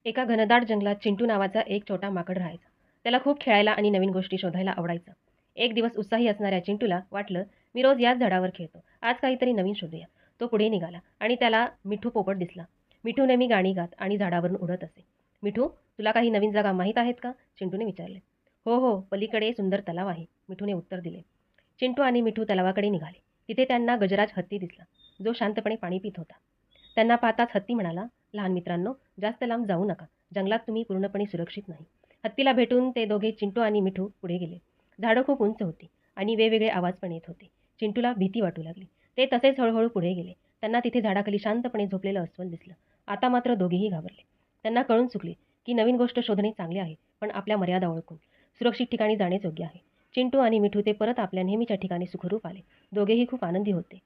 एका घनदाट जंगलात चिंटू नावाचा एक छोटा माकड राहायचा. त्याला खूप खेळायला आणि नवीन गोष्टी शोधायला आवडायचं. एक दिवस उत्साही असणाऱ्या चिंटूला वाटलं, मी रोज याच झाडावर खेळतो. आज काहीतरी नवीन शोधूया. तो पुढे निघाला आणि त्याला मिठू पोपट दिसला. मिठू नेहमी गाणी गात आणि झाडावरून उडत असे. मिठू, तुला काही नवीन जागा माहीत आहेत का? चिंटूने विचारले. हो हो, पलीकडे सुंदर तलाव आहे, मिठूने उत्तर दिले. चिंटू आणि मिठू तलावाकडे निघाले. तिथे त्यांना गजराज हत्ती दिसला, जो शांतपणे पाणी पित होता. त्यांना पाहताच हत्ती म्हणाला, लहान मित्रांनो, जास्त लांब जाऊ नका. जंगलात तुम्ही पूर्णपणे सुरक्षित नाही. हत्तीला भेटून ते दोघे चिंटू आणि मिठू पुढे गेले. झाडं खूप उंच होती आणि वेगवेगळे आवाज पण येत होते. चिंटूला भीती वाटू लागली. ते तसेच हळूहळू पुढे गेले. त्यांना तिथे झाडाखाली शांतपणे झोपलेलं अस्वल दिसलं. आता मात्र दोघेही घाबरले. त्यांना कळून चुकले की नवीन गोष्ट शोधणे चांगले आहे, पण आपल्या मर्यादा ओळखून सुरक्षित ठिकाणी जाणेच योग्य आहे. चिंटू आणि मिठू ते परत आपल्या नेहमीच्या ठिकाणी सुखरूप आले. दोघेही खूप आनंदी होते.